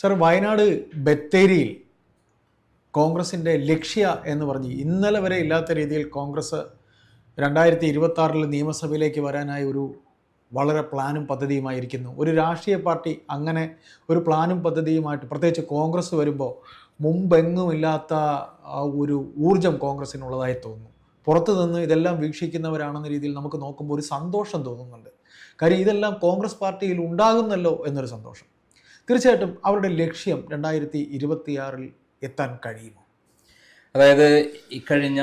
Sir, Wayanad ബത്തേരിയിൽ കോൺഗ്രസിൻ്റെ ലക്ഷ്യ എന്ന് പറഞ്ഞ് ഇന്നലെ വരെ ഇല്ലാത്ത രീതിയിൽ കോൺഗ്രസ് 2026 നിയമസഭയിലേക്ക് വരാനായി ഒരു വളരെ പ്ലാനും പദ്ധതിയുമായിരിക്കുന്നു. ഒരു രാഷ്ട്രീയ പാർട്ടി അങ്ങനെ ഒരു പ്ലാനും പദ്ധതിയുമായിട്ട്, പ്രത്യേകിച്ച് കോൺഗ്രസ് വരുമ്പോൾ മുമ്പെങ്ങുമില്ലാത്ത ഒരു ഊർജം കോൺഗ്രസ്സിനുള്ളതായി തോന്നുന്നു. പുറത്തു നിന്ന് ഇതെല്ലാം വീക്ഷിക്കുന്നവരാണെന്ന രീതിയിൽ നമുക്ക് നോക്കുമ്പോൾ ഒരു സന്തോഷം തോന്നുന്നുണ്ട്. കാര്യം ഇതെല്ലാം കോൺഗ്രസ് പാർട്ടിയിൽ ഉണ്ടാകുന്നല്ലോ എന്നൊരു സന്തോഷം. തീർച്ചയായിട്ടും അവരുടെ ലക്ഷ്യം 2026 എത്താൻ കഴിയുമോ? അതായത് ഇക്കഴിഞ്ഞ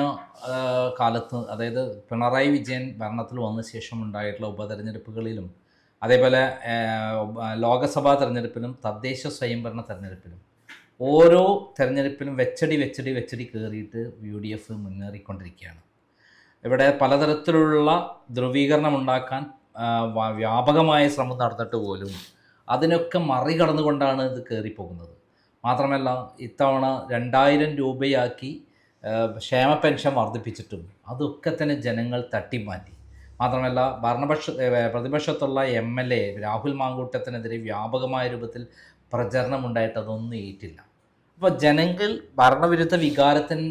കാലത്ത്, അതായത് പിണറായി വിജയൻ ഭരണത്തിൽ വന്ന ശേഷം ഉണ്ടായിട്ടുള്ള ഉപതെരഞ്ഞെടുപ്പുകളിലും അതേപോലെ ലോകസഭാ തെരഞ്ഞെടുപ്പിലും തദ്ദേശ സ്വയംഭരണ തെരഞ്ഞെടുപ്പിലും ഓരോ തെരഞ്ഞെടുപ്പിലും വെച്ചടി കയറിയിട്ട് UDF മുന്നേറിക്കൊണ്ടിരിക്കുകയാണ്. ഇവിടെ പലതരത്തിലുള്ള ധ്രുവീകരണം ഉണ്ടാക്കാൻ വ്യാപകമായ ശ്രമം നടന്നിട്ട് പോലും അതിനൊക്കെ മറികടന്നുകൊണ്ടാണ് ഇത് കയറിപ്പോകുന്നത്. മാത്രമല്ല, ഇത്തവണ 2000 രൂപയാക്കി ക്ഷേമ പെൻഷൻ വർദ്ധിപ്പിച്ചിട്ടും അതൊക്കെ തന്നെ ജനങ്ങൾ തട്ടിമാറ്റി. മാത്രമല്ല, പ്രതിപക്ഷത്തുള്ള MLA രാഹുൽ മാങ്കൂട്ടത്തിനെതിരെ വ്യാപകമായ രൂപത്തിൽ പ്രചരണമുണ്ടായിട്ട് അതൊന്നും ഏറ്റില്ല. അപ്പോൾ ജനങ്ങൾ ഭരണവിരുദ്ധ വികാരത്തിൽ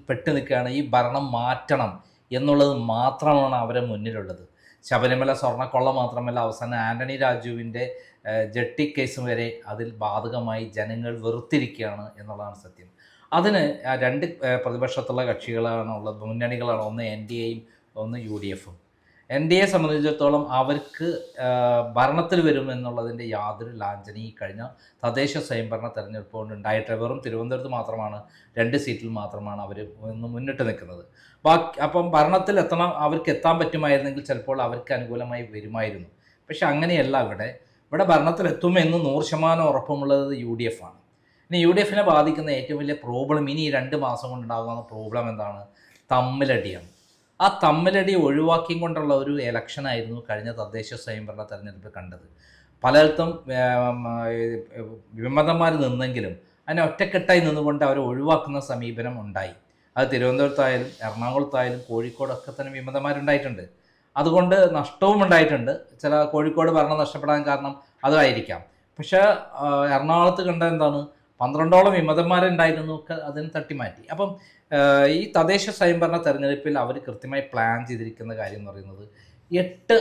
പെട്ടു നിൽക്കുകയാണ്. ഈ ഭരണം മാറ്റണം എന്നുള്ളത് മാത്രമാണ് അവരെ മുന്നിലുള്ളത്. ശബരിമല സ്വർണ്ണക്കൊള്ള മാത്രമല്ല, അവസാനം ആൻ്റണി രാജുവിൻ്റെ ജട്ടി കേസ് വരെ അതിൽ ബാധകമായി ജനങ്ങൾ വെറുത്തിരിക്കുകയാണ് എന്നുള്ളതാണ് സത്യം. അതിന് രണ്ട് പ്രതിപക്ഷത്തുള്ള കക്ഷികളാണുള്ളത്, മുന്നണികളാണ്. ഒന്ന് NDAയും ഒന്ന് UDFും. NDA സംബന്ധിച്ചിടത്തോളം അവർക്ക് ഭരണത്തിൽ വരുമെന്നുള്ളതിൻ്റെ യാതൊരു ലാഞ്ചനയും കഴിഞ്ഞ തദ്ദേശ സ്വയംഭരണ തെരഞ്ഞെടുപ്പ് കൊണ്ട് ഉണ്ടായിട്ട് വെറും തിരുവനന്തപുരത്ത് മാത്രമാണ് 2 സീറ്റിൽ മാത്രമാണ് അവർ മുന്നിട്ട് നിൽക്കുന്നത്. അപ്പം ഭരണത്തിൽ അവർക്ക് എത്താൻ പറ്റുമായിരുന്നെങ്കിൽ ചിലപ്പോൾ അവർക്ക് അനുകൂലമായി വരുമായിരുന്നു. പക്ഷെ അങ്ങനെയല്ല. ഇവിടെ ഭരണത്തിലെത്തുമെന്ന് 100% ഉറപ്പുമുള്ളത് UDF ആണ്. ഇനി UDFനെ ബാധിക്കുന്ന ഏറ്റവും വലിയ പ്രോബ്ലം ഇനി 2 മാസം കൊണ്ടുണ്ടാകുന്ന പ്രോബ്ലം എന്താണ്? തമ്മിലടിയാണ്. ആ തമ്മിലടി ഒഴിവാക്കിയും കൊണ്ടുള്ള ഒരു ഇലക്ഷനായിരുന്നു കഴിഞ്ഞ തദ്ദേശ സ്വയംഭരണ തെരഞ്ഞെടുപ്പ് കണ്ടത്. പലയിടത്തും വിമതന്മാർ നിന്നെങ്കിലും അതിനെ ഒറ്റക്കെട്ടായി നിന്നുകൊണ്ട് അവരെ ഒഴിവാക്കുന്ന സമീപനം ഉണ്ടായി. അത് തിരുവനന്തപുരത്തായാലും എറണാകുളത്തായാലും കോഴിക്കോടൊക്കെ തന്നെ വിമതന്മാരുണ്ടായിട്ടുണ്ട്. അതുകൊണ്ട് നഷ്ടവും ഉണ്ടായിട്ടുണ്ട്. ചില കോഴിക്കോട് ഭരണം നഷ്ടപ്പെടാൻ കാരണം അതായിരിക്കാം. പക്ഷേ എറണാകുളത്ത് കണ്ട എന്താണ്, 12ഓളം വിമതന്മാരുണ്ടായിരുന്നു, ഒക്കെ അതിന് തട്ടിമാറ്റി. അപ്പം ഈ തദ്ദേശ സ്വയംഭരണ തെരഞ്ഞെടുപ്പിൽ അവർ കൃത്യമായി പ്ലാൻ ചെയ്തിരിക്കുന്ന കാര്യം എന്ന് പറയുന്നത് 8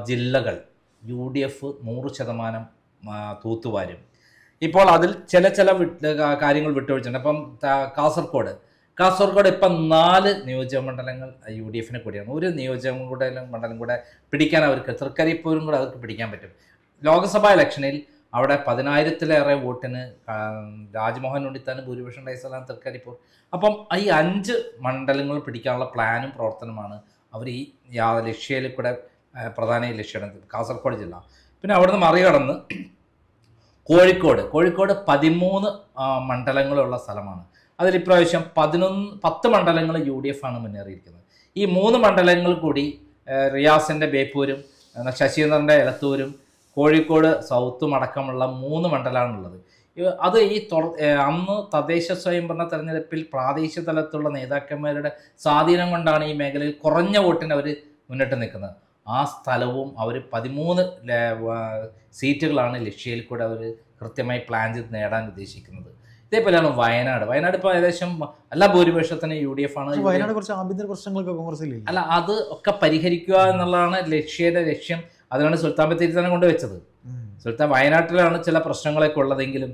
ജില്ലകൾ UDF 100% തൂത്തുവാരും. ഇപ്പോൾ അതിൽ ചില കാര്യങ്ങൾ വിട്ടുവീഴ്ചയുണ്ട്. അപ്പം കാസർഗോഡ് ഇപ്പം 4 നിയോജകമണ്ഡലങ്ങൾ UDFനെ കൂടിയാണ്. ഒരു മണ്ഡലം കൂടെ പിടിക്കാൻ അവർക്ക്, തൃക്കരിപ്പൂരും കൂടെ അവർക്ക് പിടിക്കാൻ പറ്റും. ലോക്സഭാ ഇലക്ഷനിൽ അവിടെ 10,000-ലേറെ വോട്ടിന് രാജ്മോഹൻ ഉണ്ണിത്താനും ഭൂരിപക്ഷം ഉണ്ടായ സ്ഥലമാണ് തൃക്കരിപ്പൂർ. അപ്പം ഈ 5 മണ്ഡലങ്ങൾ പിടിക്കാനുള്ള പ്ലാനും പ്രവർത്തനമാണ് അവർ ഈ ലക്ഷ്യയിൽ കൂടെ പ്രധാന ലക്ഷ്യമാണ് കാസർഗോഡ് ജില്ല. പിന്നെ അവിടുന്ന് മറികടന്ന് കോഴിക്കോട് 13 മണ്ഡലങ്ങളുള്ള സ്ഥലമാണ്. അതിൽ ഇപ്രാവശ്യം 10 മണ്ഡലങ്ങൾ UDF ആണ് മുന്നേറിയിരിക്കുന്നത്. ഈ 3 മണ്ഡലങ്ങൾ കൂടി റിയാസിൻ്റെ ബേപ്പൂരും ശശീന്ദ്രൻ്റെ എലത്തൂരും കോഴിക്കോട് സൗത്തും അടക്കമുള്ള 3 മണ്ഡലമാണുള്ളത്. അത് അന്ന് തദ്ദേശ സ്വയംഭരണ തെരഞ്ഞെടുപ്പിൽ പ്രാദേശിക തലത്തിലുള്ള നേതാക്കന്മാരുടെ സ്വാധീനം കൊണ്ടാണ് ഈ മേഖലയിൽ കുറഞ്ഞ വോട്ടിന് അവർ മുന്നിട്ട് നിൽക്കുന്നത്. ആ സ്ഥലവും അവർ 13 സീറ്റുകളാണ് ലക്ഷ്യയിൽ കൂടെ അവർ കൃത്യമായി പ്ലാൻ ചെയ്ത് നേടാൻ ഉദ്ദേശിക്കുന്നത്. ഇതേപോലെയാണ് വയനാട് ഇപ്പോൾ ഏകദേശം എല്ലാ ഭൂരിപക്ഷത്തിന് UDF ആണ്. വയനാട് കുറച്ച് ആഭ്യന്തര പ്രശ്നങ്ങളൊക്കെ കോൺഗ്രസിൽ അല്ല, അത് ഒക്കെ പരിഹരിക്കുക എന്നുള്ളതാണ് ലക്ഷ്യം. അതിനാണ് സുൽത്താൻ ബത്തേരി തന്നെ കൊണ്ടുവച്ചത്. വയനാട്ടിലാണ് ചില പ്രശ്നങ്ങളൊക്കെ ഉള്ളതെങ്കിലും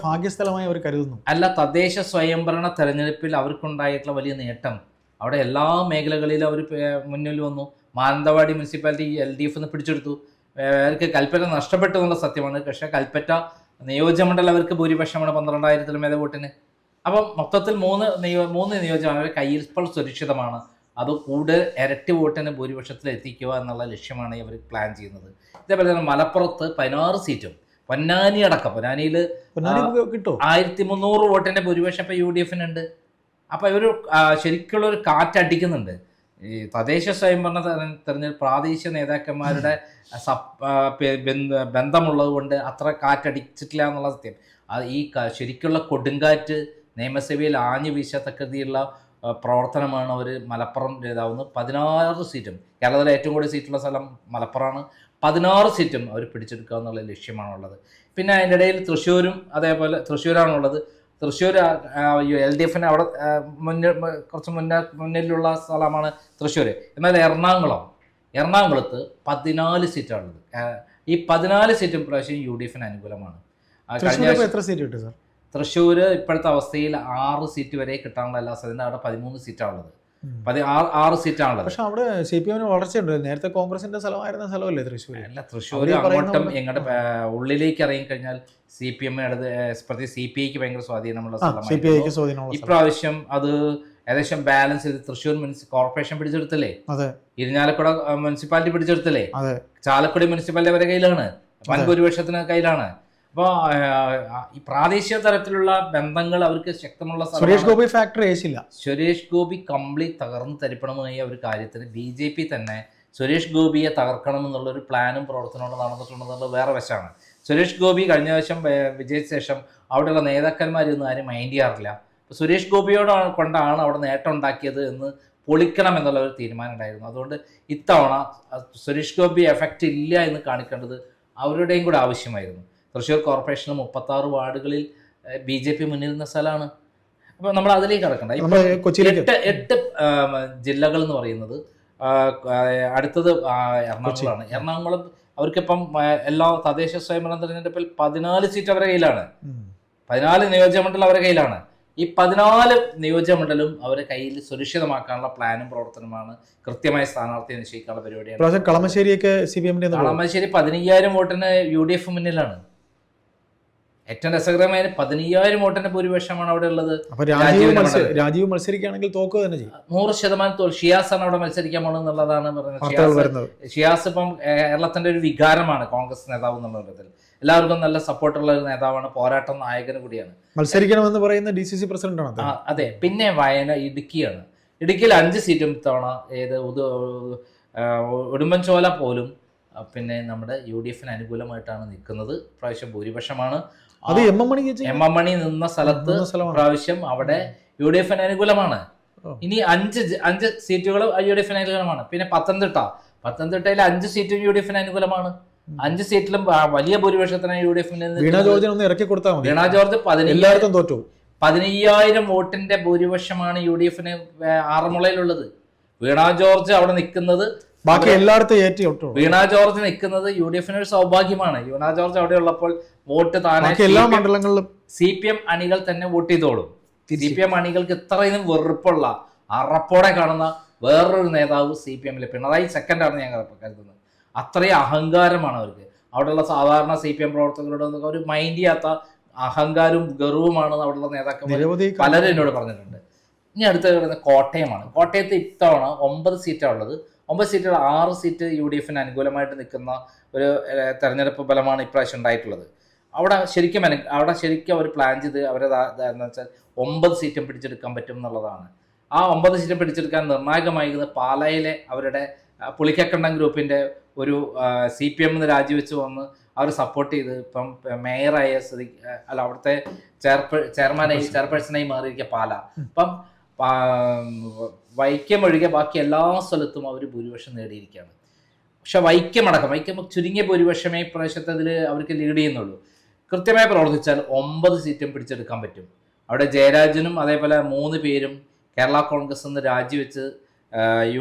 ഭാഗ്യസ്ഥലമായി അവർ കരുതുന്നു. അല്ല, തദ്ദേശ സ്വയംഭരണ തെരഞ്ഞെടുപ്പിൽ അവർക്കുണ്ടായിട്ടുള്ള വലിയ നേട്ടം, അവിടെ എല്ലാ മേഖലകളിലും അവർ മുന്നിൽ വന്നു. മാനന്തവാടി മുനിസിപ്പാലിറ്റി LDF പിടിച്ചെടുത്തു. അവർക്ക് കൽപ്പറ്റ നഷ്ടപ്പെട്ടു എന്നുള്ള സത്യമാണ്. പക്ഷേ കൽപ്പറ്റ നിയോജകമണ്ഡലം അവർക്ക് ഭൂരിപക്ഷമാണ് 12,000 വോട്ടിന്. അപ്പം മൊത്തത്തിൽ 3 നിയോജകം അവരുടെ കയ്യിൽ ഇപ്പോൾ സുരക്ഷിതമാണ്. അത് കൂടുതൽ ഇരട്ടി വോട്ടിന് ഭൂരിപക്ഷത്തിൽ എത്തിക്കുക എന്നുള്ള ലക്ഷ്യമാണ് ഇവർ പ്ലാൻ ചെയ്യുന്നത്. ഇതേപോലെ തന്നെ മലപ്പുറത്ത് 16 സീറ്റും, പൊന്നാനി അടക്കം, പൊന്നാനിയിൽ 1300 വോട്ടിൻ്റെ ഭൂരിപക്ഷം ഇപ്പോൾ UDFനുണ്ട്. അപ്പോൾ ഇവർ ശരിക്കുള്ളൊരു കാറ്റടിക്കുന്നുണ്ട്. ഈ തദ്ദേശ സ്വയംഭരണ തെരഞ്ഞെടുപ്പ് പ്രാദേശിക നേതാക്കന്മാരുടെ ബന്ധമുള്ളത് കൊണ്ട് അത്ര കാറ്റടിച്ചിട്ടില്ല എന്നുള്ള സത്യം. ഈ ശരിക്കുള്ള കൊടുങ്കാറ്റ് നിയമസഭയിൽ ആഞ്ഞു വീശത്തക്കതിയുള്ള പ്രവർത്തനമാണ് അവർ മലപ്പുറം നേതാവുന്നത്. 16 സീറ്റും, കേരളത്തിലെ ഏറ്റവും കൂടുതൽ സീറ്റുള്ള സ്ഥലം മലപ്പുറമാണ്. 16 സീറ്റും അവർ പിടിച്ചെടുക്കുക എന്നുള്ള ലക്ഷ്യമാണുള്ളത്. പിന്നെ അതിൻ്റെ ഇടയിൽ തൃശ്ശൂരും അതേപോലെ തൃശ്ശൂരാണുള്ളത്. തൃശ്ശൂർ LDFന് അവിടെ കുറച്ച് മുന്നിലുള്ള സ്ഥലമാണ് തൃശ്ശൂർ. എന്നാൽ എറണാകുളത്ത് 14 സീറ്റാണുള്ളത്. ഈ 14 സീറ്റും പ്രാവശ്യം UDFന് അനുകൂലമാണ്. എത്ര സീറ്റ് കിട്ടും സാർ? തൃശ്ശൂർ ഇപ്പോഴത്തെ അവസ്ഥയിൽ 6 സീറ്റ് വരെ കിട്ടാനുള്ള എല്ലാ സാധ്യത. അവിടെ 13 സീറ്റാണുള്ളത്. 6 സീറ്റാണുള്ളത്. പക്ഷെ അവിടെ CPM വളർച്ചയുണ്ട്. നേരത്തെ കോൺഗ്രസിന്റെ സ്ഥലമായിരുന്ന സ്ഥലമല്ലേ തൃശ്ശൂർ? അല്ല, തൃശ്ശൂർ അങ്ങോട്ടും എങ്ങോട്ട് ഉള്ളിലേക്ക് ഇറങ്ങി കഴിഞ്ഞാൽ CPM പ്രത്യേകിച്ച് CPIക്ക് ഭയങ്കര സ്വാധീനമുള്ള സ്ഥലമാണ്. ഇപ്രാവശ്യം അത് ഏകദേശം ബാലൻസ് ചെയ്ത് തൃശ്ശൂർ കോർപ്പറേഷൻ പിടിച്ചെടുത്തല്ലേ, ഇരിഞ്ഞാലക്കുട മുനിസിപ്പാലിറ്റി പിടിച്ചെടുത്തല്ലേ, ചാലക്കുടി മുനിസിപ്പാലിറ്റി അവരുടെ കയ്യിലാണ്, വൻ ഭൂരിപക്ഷത്തിന് കയ്യിലാണ്. അപ്പോൾ ഈ പ്രാദേശിക തലത്തിലുള്ള ബന്ധങ്ങൾ അവർക്ക് ശക്തമുള്ള സുരേഷ് ഗോപി ഫാക്ടറി ഏശില്ല. സുരേഷ് ഗോപി കംപ്ലീറ്റ് തകർന്ന് തരിപ്പണമായ ഒരു കാര്യത്തിന് BJP തന്നെ സുരേഷ് ഗോപിയെ തകർക്കണം എന്നുള്ളൊരു പ്ലാനും പ്രവർത്തനവും നടന്നിട്ടുണ്ടെന്നുള്ളത് വേറെ വശമാണ്. സുരേഷ് ഗോപി കഴിഞ്ഞ വർഷം വിജയിച്ച ശേഷം അവിടെയുള്ള നേതാക്കന്മാരൊന്നും ആരും മൈൻഡ് ചെയ്യാറില്ല. സുരേഷ് കൊണ്ടാണ് അവിടെ നേട്ടം ഉണ്ടാക്കിയത് എന്ന് പൊളിക്കണം എന്നുള്ള ഒരു തീരുമാനം ഉണ്ടായിരുന്നു. അതുകൊണ്ട് ഇത്തവണ സുരേഷ് ഗോപി എഫക്റ്റ് ഇല്ല എന്ന് കാണിക്കേണ്ടത് അവരുടെയും കൂടെ ആവശ്യമായിരുന്നു. തൃശ്ശൂർ കോർപ്പറേഷനിൽ 36 വാർഡുകളിൽ BJP മുന്നിരുന്ന സ്ഥലമാണ്. അപ്പോൾ നമ്മൾ അതിലേക്ക് കിടക്കണ്ട. എട്ട് ജില്ലകൾ എന്ന് പറയുന്നത് അടുത്തത് എറണാകുളമാണ്. എറണാകുളം അവർക്കിപ്പം എല്ലാ തദ്ദേശ സ്വയംഭരണ തെരഞ്ഞെടുപ്പിൽ 14 സീറ്റ് അവരുടെ കയ്യിലാണ്. 14 നിയോജകമണ്ഡലം അവരുടെ കയ്യിലാണ്. ഈ 14 നിയോജകമണ്ഡലം അവരുടെ കയ്യിൽ സുരക്ഷിതമാക്കാനുള്ള പ്ലാനും പ്രവർത്തനമാണ്. കൃത്യമായ സ്ഥാനാർത്ഥിയെ നിശ്ചയിക്കാനുള്ള പരിപാടിയാണ്. കളമശ്ശേരി 15,000 വോട്ടിന് UDF മുന്നിലാണ്. ഏറ്റവും രസകരമായ 15,000 വോട്ടിന്റെ ഭൂരിപക്ഷമാണ് അവിടെ ഉള്ളത്. രാജീവ് മത്സരിക്കുകയാണെങ്കിൽ തോക്കുക തന്നെ ചെയ്യും. 100% ഷിയാസാണ് അവിടെ മത്സരിക്കാൻ പോകുന്നത് എന്നുള്ളതാണ് പറയുന്നത്. ഷിയാസ് ഇപ്പം കേരളത്തിന്റെ ഒരു വികാരമാണ്, കോൺഗ്രസ് നേതാവ് എന്നുള്ള വിധത്തിൽ എല്ലാവർക്കും നല്ല സപ്പോർട്ടുള്ള ഒരു നേതാവാണ്, പോരാട്ടം നായകന് കൂടിയാണ്. മത്സരിക്കണമെന്ന് പറയുന്ന DCC പ്രസിഡന്റാണ്. അതെ. പിന്നെ ഇടുക്കിയാണ്. ഇടുക്കിയിൽ 5 സീറ്റും ഇത്തവണ ഉടുമ്പൻചോല പോലും പിന്നെ നമ്മുടെ UDFന് അനുകൂലമായിട്ടാണ് നിൽക്കുന്നത്. പ്രാവശ്യം ഭൂരിപക്ഷമാണ്. എം എം മണി നിന്ന സ്ഥലത്ത് പ്രാവശ്യം അവിടെ UDFന് അനുകൂലമാണ്. ഇനി 5 സീറ്റുകൾ UDFന് അനുകൂലമാണ്. പിന്നെ പത്തനംതിട്ടയിൽ 5 സീറ്റും UDFന് അനുകൂലമാണ്. 5 സീറ്റിലും വലിയ ഭൂരിപക്ഷത്തിനാണ് UDFന്. വീണ ജോർജ് 15,000 വോട്ടിന്റെ ഭൂരിപക്ഷമാണ് UDFന് ആറന്മുളയിലുള്ളത്. വീണ ജോർജ് അവിടെ നിൽക്കുന്നത്, ബാക്കി എല്ലായിടത്തും ഏറ്റി ഒട്ടു. വീണ ജോർജ് നിൽക്കുന്നത് UDFന് ഒരു സൗഭാഗ്യമാണ്. വീണ ജോർജ് അവിടെ ഉള്ളപ്പോൾ വോട്ട് താനെ എല്ലാ മണ്ഡലങ്ങളിലും CPM അണികൾ തന്നെ വോട്ട് ചെയ്തോളും. CPM അണികൾക്ക് ഇത്രയും വെറുപ്പുള്ള അറപ്പോടെ കാണുന്ന വേറൊരു നേതാവ് CPM-ൽ പിണറായി സെക്കൻഡാണ് ഞാൻ കരുതുന്നത്. അത്രയും അഹങ്കാരമാണ് അവർക്ക്. അവിടെയുള്ള സാധാരണ CPM പ്രവർത്തകരോട് ഒരു മൈൻഡ് ചെയ്യാത്ത അഹങ്കാരവും ഗർവുമാണ് അവിടെയുള്ള നേതാക്കന്മാർ പലരും എന്നോട് പറഞ്ഞിട്ടുണ്ട്. ഇനി അടുത്ത് കിടന്ന കോട്ടയമാണ്. കോട്ടയത്ത് ഇത്തവണ 9 സീറ്റാണ് ഉള്ളത്. 9 സീറ്റുകൾ 6 സീറ്റ് UDFന് അനുകൂലമായിട്ട് നിൽക്കുന്ന ഒരു തെരഞ്ഞെടുപ്പ് ഫലമാണ് ഇപ്രാവശ്യം ഉണ്ടായിട്ടുള്ളത്. അവിടെ ശരിക്കും അവർ പ്ലാൻ ചെയ്ത് എന്താ വെച്ചാൽ 9 സീറ്റും പിടിച്ചെടുക്കാൻ പറ്റും എന്നുള്ളതാണ്. ആ 9 സീറ്റും പിടിച്ചെടുക്കാൻ നിർണായകമായിരുന്നത് പാലായിലെ അവരുടെ പുളിക്കക്കണ്ടം ഗ്രൂപ്പിൻ്റെ ഒരു CPM-ന്ന് രാജിവെച്ച് വന്ന് അവർ സപ്പോർട്ട് ചെയ്ത് ഇപ്പം മേയറായ അവിടുത്തെ ചെയർപേഴ്സണായി മാറിയിരിക്കുക പാല. അപ്പം വൈക്കം ഒഴികെ ബാക്കി എല്ലാ സ്ഥലത്തും അവർ ഭൂരിപക്ഷം നേടിയിരിക്കുകയാണ്. പക്ഷെ വൈക്കം ചുരുങ്ങിയ ഭൂരിപക്ഷമേ ഇപ്രാവശ്യത്തിൽ അവർക്ക് ലീഡ് ചെയ്യുന്നുള്ളൂ. കൃത്യമായി പ്രവർത്തിച്ചാൽ 9 സീറ്റും പിടിച്ചെടുക്കാൻ പറ്റും. അവിടെ ജയരാജനും അതേപോലെ 3 പേരും കേരള കോൺഗ്രസ് നിന്ന് രാജിവെച്ച്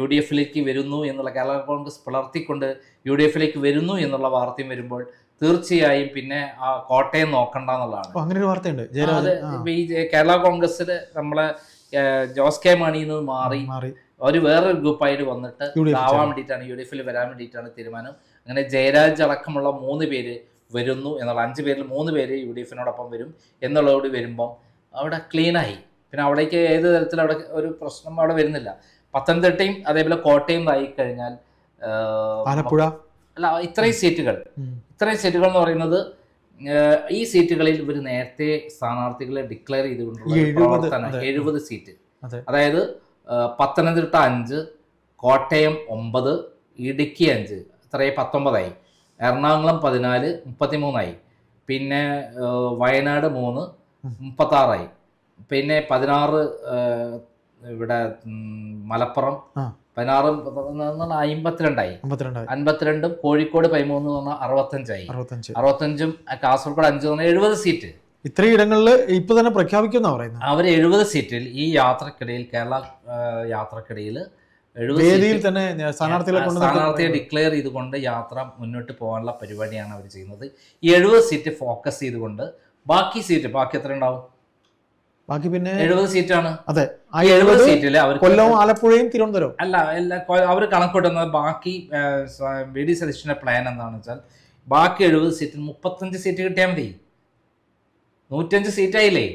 UDF-ലേക്ക് വരുന്നു എന്നുള്ള, കേരള കോൺഗ്രസ് പിളർത്തിക്കൊണ്ട് UDF-ലേക്ക് വരുന്നു എന്നുള്ള വാർത്തയും വരുമ്പോൾ തീർച്ചയായും പിന്നെ ആ കോട്ടയം നോക്കണ്ട എന്നുള്ളതാണ്. അങ്ങനെ ഒരു വാർത്തയുണ്ട്. ഈ കേരള കോൺഗ്രസ്സിൽ നമ്മളെ ജോസ് കെ മാണിയിൽ നിന്ന് മാറി ഒരു വേറൊരു ഗ്രൂപ്പായിട്ട് വന്നിട്ട് ആവാൻ വേണ്ടിയിട്ടാണ്, UDF-ൽ വരാൻ വേണ്ടിയിട്ടാണ് തീരുമാനം. അങ്ങനെ ജയരാജ് അടക്കമുള്ള 3 പേര് വരുന്നു എന്നുള്ള, 5 പേരിൽ 3 പേര് UDF-നോടൊപ്പം വരും എന്നുള്ളതോട് വരുമ്പം അവിടെ ക്ലീനായി. പിന്നെ അവിടേക്ക് ഏത് തരത്തിൽ അവിടെ ഒരു പ്രശ്നം അവിടെ വരുന്നില്ല. പത്തനംതിട്ടയും അതേപോലെ കോട്ടയം ആയി കഴിഞ്ഞാൽ ഇത്രയും സീറ്റുകൾ എന്ന് പറയുന്നത് ഈ സീറ്റുകളിൽ ഇവർ നേരത്തെ സ്ഥാനാർത്ഥികളെ ഡിക്ലെയർ ചെയ്തുകൊണ്ടുള്ള പ്രവർത്തനം 70 സീറ്റ്. അതായത് പത്തനംതിട്ട 5, കോട്ടയം 9, ഇടുക്കി 5, ഇത്രയും 19 എറണാകുളം 14, 33 പിന്നെ വയനാട് 3, 36 പിന്നെ 16 ഇവിടെ മലപ്പുറം 16 52 52 കോഴിക്കോട് 13 എന്ന് പറഞ്ഞാൽ 65 65 കാസർഗോഡ് 5 എന്ന് പറഞ്ഞാൽ 70 സീറ്റ്. ഇത്രയും ഇടങ്ങളിൽ ഇപ്പൊ തന്നെ പ്രഖ്യാപിക്കുന്ന പറയുന്നത്. അവർ 70 സീറ്റിൽ ഈ യാത്രക്കിടയിൽ കേരള യാത്രക്കിടയിൽ വേദിയിൽ തന്നെ സ്ഥാനാർത്ഥിയെ ഡിക്ലെയർ ചെയ്തുകൊണ്ട് യാത്ര മുന്നോട്ട് പോകാനുള്ള പരിപാടിയാണ് അവർ ചെയ്യുന്നത്. ഈ 70 സീറ്റ് ഫോക്കസ് ചെയ്തുകൊണ്ട് ബാക്കി എത്ര ഉണ്ടാവും? ബാക്കി പിന്നെ 70 സീറ്റാണ്. അതെ, ആ 70 സീറ്റില് അവർ കൊല്ലവും ആലപ്പുഴയും തിരുവനന്തപുരം അല്ല അവർ കണക്കൂട്ടുന്നത് ബാക്കി വി ഡി സതീശന്റെ പ്ലാൻ എന്താണെന്ന് വെച്ചാൽ ബാക്കി 70 സീറ്റിൽ 35 സീറ്റ് കിട്ടിയാൽ മതി. 105 സീറ്റായില്ലേ?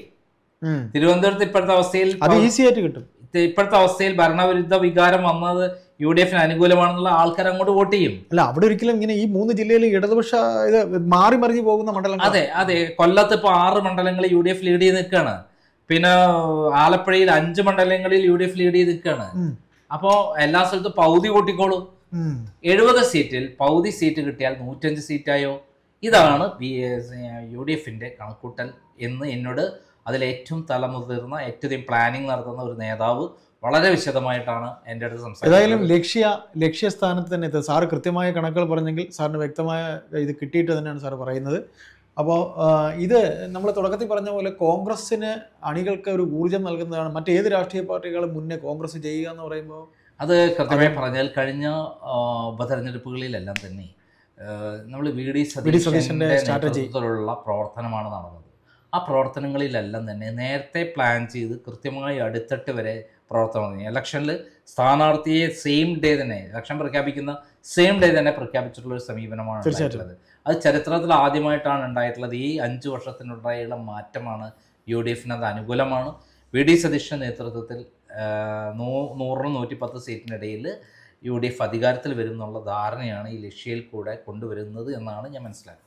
തിരുവനന്തപുരത്ത് ഇപ്പോഴത്തെ അവസ്ഥയിൽ ഈസി ആയിട്ട് കിട്ടും. ഇപ്പോഴത്തെ അവസ്ഥയിൽ ഭരണവിരുദ്ധ വികാരം വന്നത് UDF അനുകൂലമാണെന്നുള്ള ആൾക്കാർ അങ്ങോട്ട് വോട്ട് ചെയ്യും. അല്ല, അവിടെ ഒരിക്കലും ഇങ്ങനെ ഈ 3 ജില്ലയിൽ ഇടതുപക്ഷ ഇത് മാറി മറിഞ്ഞു പോകുന്ന മണ്ഡലം. അതെ കൊല്ലത്ത് ഇപ്പൊ 6 മണ്ഡലങ്ങളിൽ UDF ലീഡ് ചെയ്ത് നിൽക്കുകയാണ്. പിന്നെ ആലപ്പുഴയിൽ 5 മണ്ഡലങ്ങളിൽ UDF ലീഡ് ചെയ്ത് നിൽക്കുകയാണ്. അപ്പോ എല്ലാ സ്ഥലത്തും പൗതി കൂട്ടിക്കോളൂ. 70 സീറ്റിൽ പൗതി സീറ്റ് കിട്ടിയാൽ 105 സീറ്റായോ? ഇതാണ് UDFന്റെ കണക്കൂട്ടൽ എന്ന് എന്നോട് അതിലേറ്റവും തലമുതിർന്ന ഏറ്റവും പ്ലാനിങ് നടത്തുന്ന ഒരു നേതാവ് വളരെ വിശദമായിട്ടാണ് എൻ്റെ അടുത്ത് സംസാരിച്ചത്. ഏതായാലും ലക്ഷ്യസ്ഥാനത്ത് തന്നെ എത്തുക. സാറ് കൃത്യമായ കണക്കുകൾ പറഞ്ഞെങ്കിൽ സാറിന് വ്യക്തമായ ഇത് കിട്ടിയിട്ട് തന്നെയാണ് സാർ പറയുന്നത്. അപ്പോൾ ഇത് നമ്മൾ തുടക്കത്തിൽ പറഞ്ഞ പോലെ കോൺഗ്രസ്സിന് അണികൾക്ക് ഒരു ഊർജ്ജം നൽകുന്നതാണ്. മറ്റേത് രാഷ്ട്രീയ പാർട്ടികളും മുന്നേ കോൺഗ്രസ് ചെയ്യുക എന്ന് പറയുമ്പോൾ അത് കൃത്യമായി പറഞ്ഞാൽ കഴിഞ്ഞ ഉപതെരഞ്ഞെടുപ്പുകളിലെല്ലാം തന്നെ നമ്മൾ വി ഡി സതീശന്റെ നേതൃത്വത്തിലുള്ള പ്രവർത്തനമാണ് നടന്നത്. ആ പ്രവർത്തനങ്ങളിലെല്ലാം തന്നെ നേരത്തെ പ്ലാൻ ചെയ്ത് കൃത്യമായി അടുത്തിട്ട് വരെ പ്രവർത്തനം. ഇലക്ഷനിൽ സ്ഥാനാർത്ഥിയെ സെയിം ഡേ തന്നെ ഇലക്ഷൻ പ്രഖ്യാപിക്കുന്ന സെയിം ഡേ തന്നെ പ്രഖ്യാപിച്ചിട്ടുള്ള ഒരു സമീപനമാണ് ഉണ്ടായിട്ടുള്ളത്. അത് ചരിത്രത്തിൽ ആദ്യമായിട്ടാണ് ഉണ്ടായിട്ടുള്ളത്. ഈ 5 വർഷത്തിനുണ്ടായുള്ള മാറ്റമാണ് UDFന് അത് അനുകൂലമാണ്. വി ഡി സതീശന്റെ നേതൃത്വത്തിൽ 100-110 സീറ്റിനിടയിൽ UDF അധികാരത്തിൽ വരുന്നുള്ള ധാരണയാണ് ഈ ലക്ഷ്യയിൽ കൂടെ കൊണ്ടുവരുന്നത് എന്നാണ് ഞാൻ മനസ്സിലാക്കുന്നത്.